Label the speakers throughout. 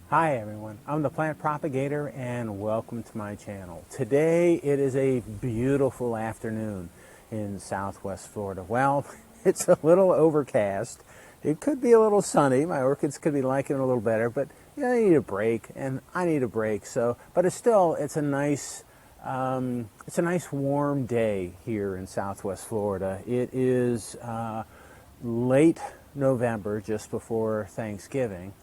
Speaker 1: Hi everyone, I'm the plant propagator and welcome to my channel. Today it is a beautiful afternoon in Southwest Florida. Well, it's a little overcast. It could be a little sunny. My orchids could be liking it a little better, but you know, they need a break and I need a break. But it's a nice warm day here in Southwest Florida. It is late November, just before Thanksgiving.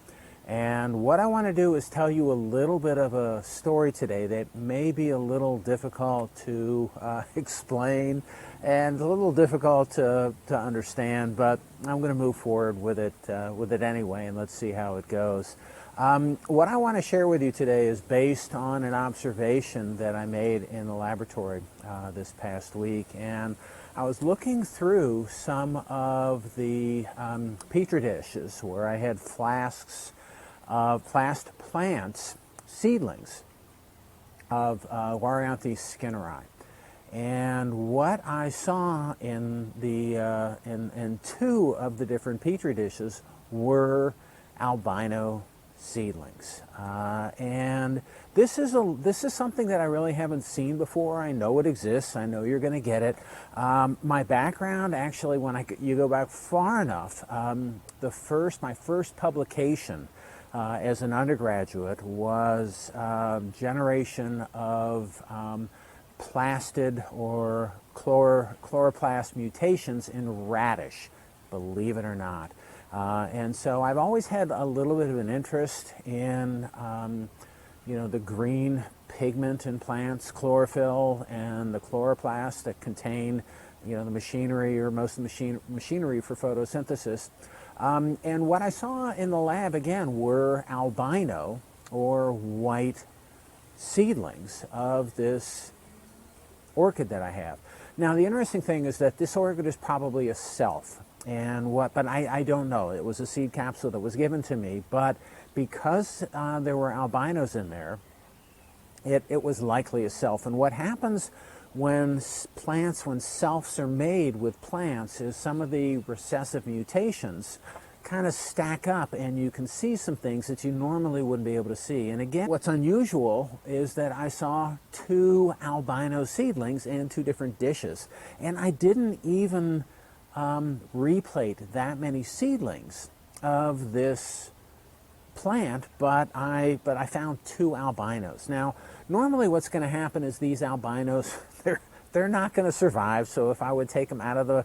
Speaker 1: And what I want to do is tell you a little bit of a story today that may be a little difficult to explain and a little difficult to understand, but I'm going to move forward with it anyway, and let's see how it goes. What I want to share with you today is based on an observation that I made in the laboratory this past week, and I was looking through some of the petri dishes where I had flasks of plants, seedlings of Variegate skinneri. And what I saw in two of the different petri dishes were albino seedlings. And this is something that I really haven't seen before. I know it exists. I know you're going to get it. My background, actually, you go back far enough, my first publication as an undergraduate was generation of plastid or chloroplast mutations in radish, believe it or not. And so I've always had a little bit of an interest in the green pigment in plants, chlorophyll, and the chloroplast that contain the machinery, or most of the machinery for photosynthesis. And what I saw in the lab, again, were albino or white seedlings of this orchid that I have. Now, the interesting thing is that this orchid is probably a self, but I don't know. It was a seed capsule that was given to me, but because there were albinos in there, it was likely a self. And what happens when selves are made with plants is some of the recessive mutations kind of stack up, and you can see some things that you normally wouldn't be able to see. And again, what's unusual is that I saw two albino seedlings in two different dishes, and I didn't even replate that many seedlings of this plant, but I found two albinos. Now, normally what's going to happen is these albinos, they're not going to survive. So if I would take them out of the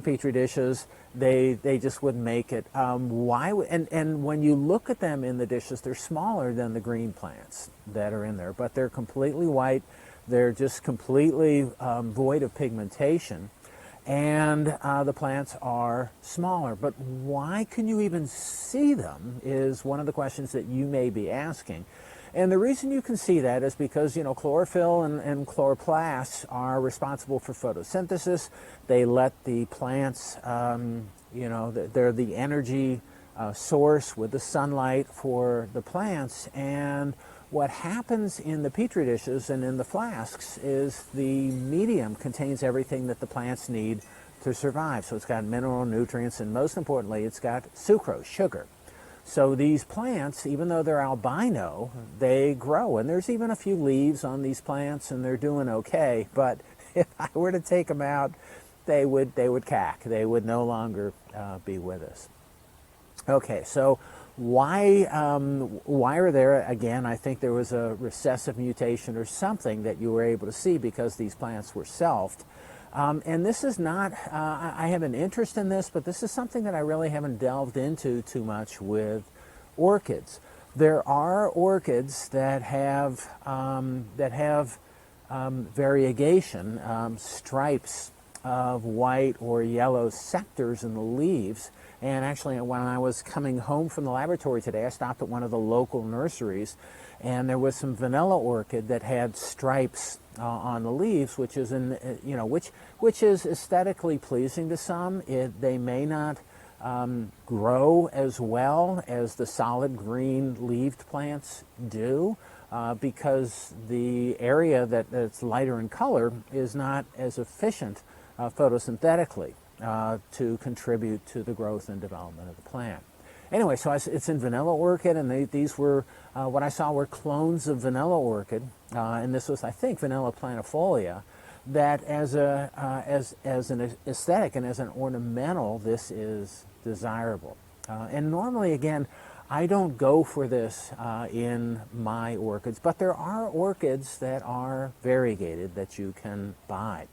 Speaker 1: petri dishes, they just wouldn't make it. And when you look at them in the dishes, they're smaller than the green plants that are in there, but they're completely white. They're just completely void of pigmentation. And the plants are smaller. But why can you even see them is one of the questions that you may be asking. And the reason you can see that is because, chlorophyll and chloroplasts are responsible for photosynthesis. They let the plants, they're the energy source with the sunlight for the plants. And what happens in the petri dishes and in the flasks is the medium contains everything that the plants need to survive. So it's got mineral nutrients, and most importantly, it's got sucrose, sugar. So these plants, even though they're albino, they grow. And there's even a few leaves on these plants, and they're doing okay. But if I were to take them out, they would cack. They would no longer be with us. Okay, so why are there, again, I think there was a recessive mutation or something that you were able to see because these plants were selfed. And this is not, I have an interest in this, but this is something that I really haven't delved into too much with orchids. There are orchids that have variegation, stripes of white or yellow sectors in the leaves. And actually, when I was coming home from the laboratory today, I stopped at one of the local nurseries, and there was some vanilla orchid that had stripes on the leaves, which is which is aesthetically pleasing to some. They may not grow as well as the solid green leaved plants do, because the area that's lighter in color is not as efficient photosynthetically to contribute to the growth and development of the plant. Anyway, so it's in vanilla orchid, and these were, what I saw were clones of vanilla orchid, and this was, I think, vanilla planifolia, that as an aesthetic and as an ornamental, this is desirable. And normally, again, I don't go for this in my orchids, but there are orchids that are variegated that you can buy.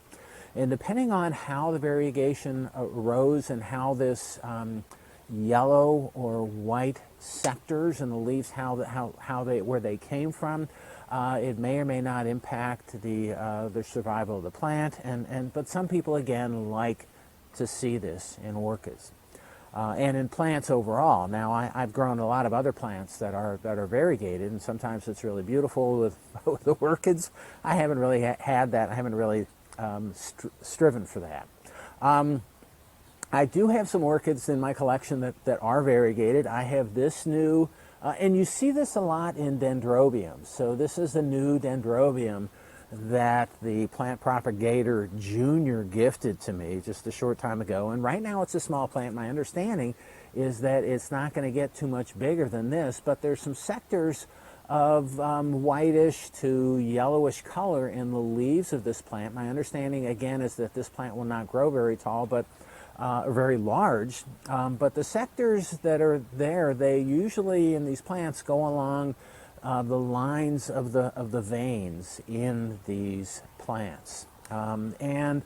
Speaker 1: And depending on how the variegation arose and how this yellow or white sectors in the leaves, where they came from, it may or may not impact the survival of the plant. But some people, again, like to see this in orchids. And in plants overall. Now, I've grown a lot of other plants that are variegated, and sometimes it's really beautiful with the orchids. I haven't really had that. I haven't really striven for that. I do have some orchids in my collection that are variegated. I have this new, and you see this a lot in dendrobiums. So this is a new dendrobium that the plant propagator Junior gifted to me just a short time ago. And right now it's a small plant. My understanding is that it's not going to get too much bigger than this, but there's some sectors of whitish to yellowish color in the leaves of this plant. My understanding, again, is that this plant will not grow very tall, but very large. But the sectors that are there, they usually in these plants go along the lines of the veins in these plants. And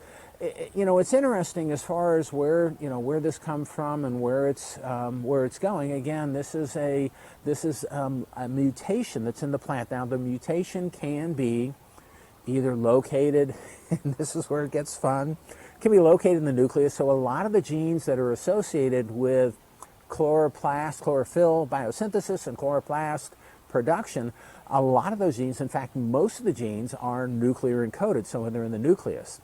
Speaker 1: you know, it's interesting as far as where this comes from and where it's going. Again, this is a mutation that's in the plant. Now, the mutation can be either located, and this is where it gets fun, can be located in the nucleus. So a lot of the genes that are associated with chloroplast, chlorophyll biosynthesis, and chloroplast production, a lot of those genes, in fact, most of the genes are nuclear encoded, so when they're in the nucleus.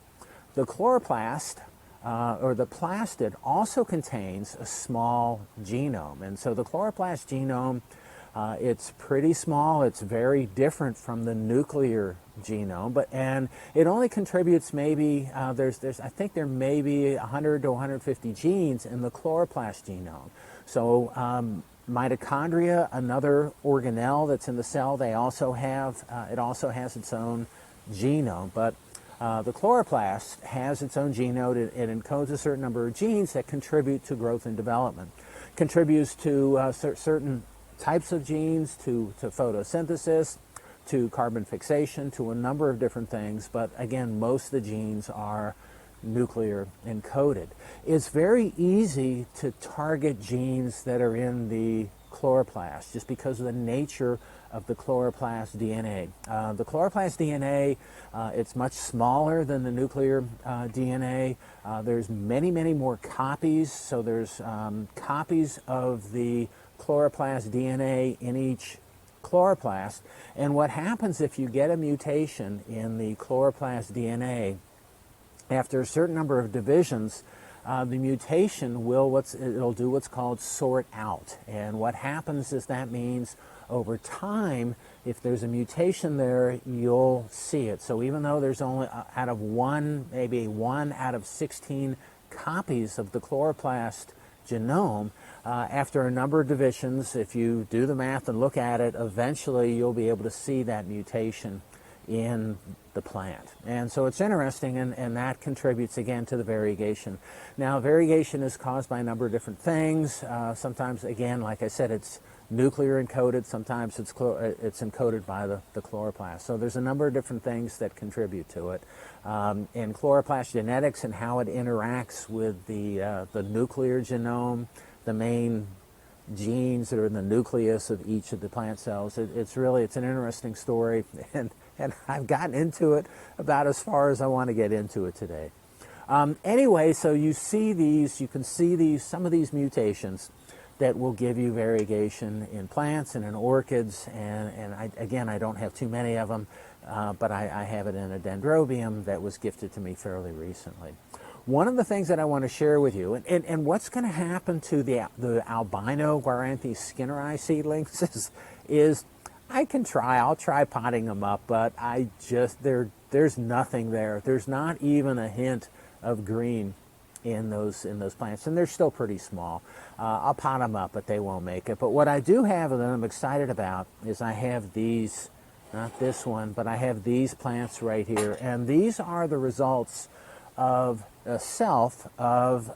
Speaker 1: The chloroplast, or the plastid, also contains a small genome. And so the chloroplast genome, it's pretty small. It's very different from the nuclear genome, and it only contributes maybe, I think there may be 100 to 150 genes in the chloroplast genome. So mitochondria, another organelle that's in the cell, they also have, it also has its own genome, but the chloroplast has its own genome. It encodes a certain number of genes that contribute to growth and development, contributes to certain types of genes, to photosynthesis, to carbon fixation, to a number of different things, but again, most of the genes are nuclear encoded. It's very easy to target genes that are in the chloroplast just because of the nature of the chloroplast DNA. The chloroplast DNA, it's much smaller than the nuclear DNA. There's many, many more copies, so there's copies of the chloroplast DNA in each chloroplast. And what happens if you get a mutation in the chloroplast DNA, after a certain number of divisions, the mutation it'll do what's called sort out. And what happens is that means over time, if there's a mutation there, you'll see it. So even though there's only maybe one out of 16 copies of the chloroplast genome, after a number of divisions, if you do the math and look at it, eventually you'll be able to see that mutation in the plant. And so it's interesting, and that contributes again to the variegation. Now, variegation is caused by a number of different things. Sometimes, again, like I said, it's nuclear encoded. Sometimes it's encoded by the chloroplast. So there's a number of different things that contribute to it. In chloroplast genetics and how it interacts with the nuclear genome, the main genes that are in the nucleus of each of the plant cells. It's an interesting story, and I've gotten into it about as far as I want to get into it today. Anyway, so you can see some of these mutations that will give you variegation in plants and in orchids, and I don't have too many of them, but I have it in a dendrobium that was gifted to me fairly recently. One of the things that I want to share with you, and what's going to happen to the albino Guaranthes skinneri seedlings is I'll try potting them up, but there's nothing there. There's not even a hint of green in those plants, and they're still pretty small. I'll pot them up, but they won't make it. But what I do have that I'm excited about is I have these, not this one, but I have these plants right here, and these are the results of a self of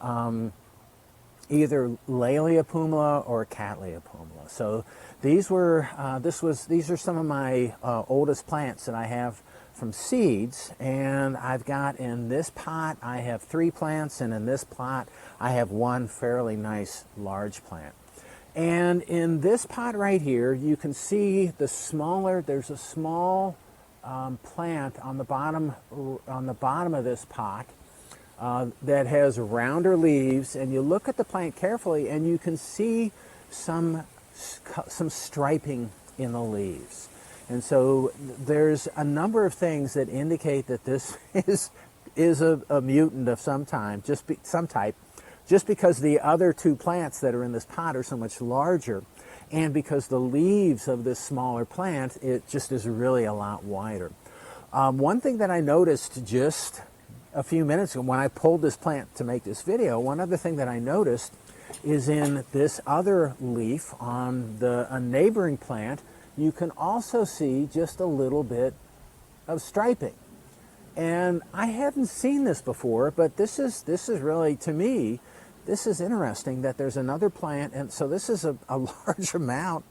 Speaker 1: either Laelia pumila or Cattleya pumila. So these were these are some of my oldest plants that I have from seeds, and I've got in this pot I have 3 plants, and in this pot I have 1 fairly nice large plant. And in this pot right here, you can see the smaller, there's a small plant on the bottom of this pot that has rounder leaves, and you look at the plant carefully and you can see some striping in the leaves. And so there's a number of things that indicate that this is a mutant of some type, just because the other 2 plants that are in this pot are so much larger, and because the leaves of this smaller plant, it just is really a lot wider. One thing that I noticed just a few minutes ago when I pulled this plant to make this video, one other thing that I noticed is in this other leaf on a neighboring plant, you can also see just a little bit of striping. And I hadn't seen this before, but this is really, to me, this is interesting that there's another plant, and so this is a large amount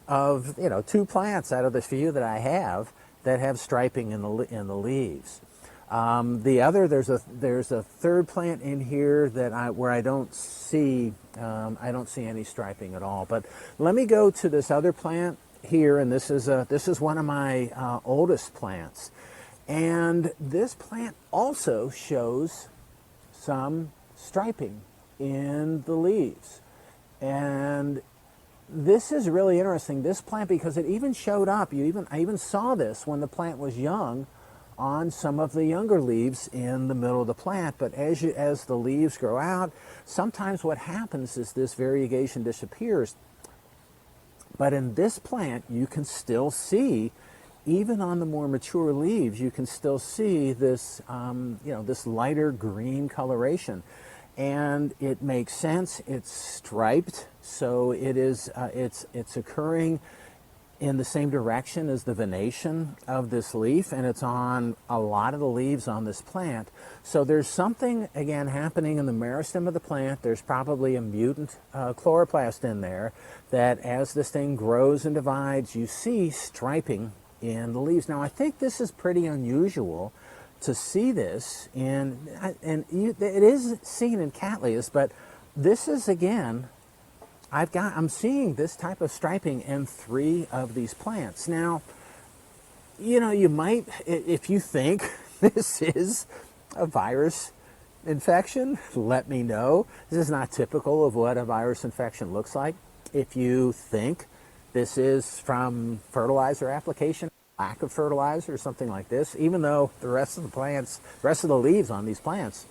Speaker 1: of, 2 plants out of the few that I have that have striping in the leaves. There's a third plant in here that where I don't see any striping at all. But let me go to this other plant here, and this is one of my oldest plants, and this plant also shows some striping in the leaves. And this is really interesting, this plant, because it even showed up, I even saw this when the plant was young on some of the younger leaves in the middle of the plant. But as the leaves grow out, sometimes what happens is this variegation disappears. But in this plant, you can still see, even on the more mature leaves, you can still see this, this lighter green coloration. And it makes sense. It's striped, so it's occurring in the same direction as the venation of this leaf, and it's on a lot of the leaves on this plant. So there's something, again, happening in the meristem of the plant. There's probably a mutant chloroplast in there that as this thing grows and divides, you see striping in the leaves. Now, I think this is pretty unusual to see this in, and it is seen in Cattleyas, but this is, again, I'm seeing this type of striping in 3 of these plants. Now, you might, if you think this is a virus infection, let me know. This is not typical of what a virus infection looks like. If you think this is from fertilizer application, lack of fertilizer or something like this, even though the rest of the leaves on these plants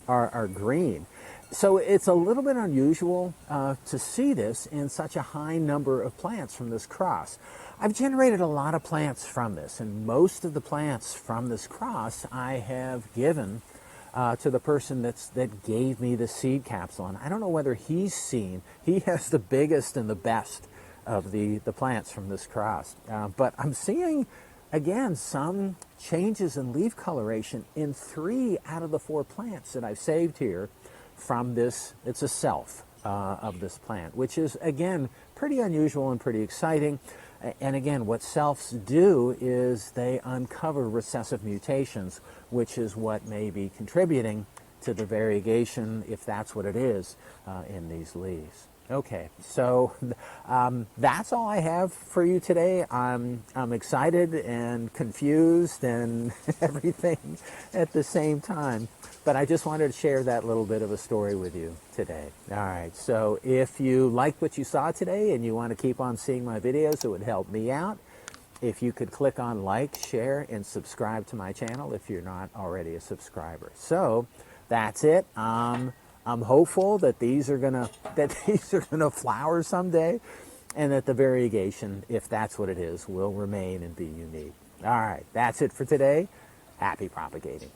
Speaker 1: are green. So it's a little bit unusual to see this in such a high number of plants from this cross. I've generated a lot of plants from this, and most of the plants from this cross I have given to the person that gave me the seed capsule. And I don't know whether he has the biggest and the best of the plants from this cross. But I'm seeing, again, some changes in leaf coloration in 3 out of the 4 plants that I've saved here from this. It's a self of this plant, which is, again, pretty unusual and pretty exciting. And again, what selves do is they uncover recessive mutations, which is what may be contributing to the variegation, if that's what it is, in these leaves. Okay, so that's all I have for you today. I'm excited and confused and everything at the same time. But I just wanted to share that little bit of a story with you today. All right, so if you liked what you saw today and you want to keep on seeing my videos, it would help me out if you could click on like, share, and subscribe to my channel if you're not already a subscriber. So that's it. I'm hopeful that these are gonna flower someday, and that the variegation, if that's what it is, will remain and be unique. All right, that's it for today. Happy propagating.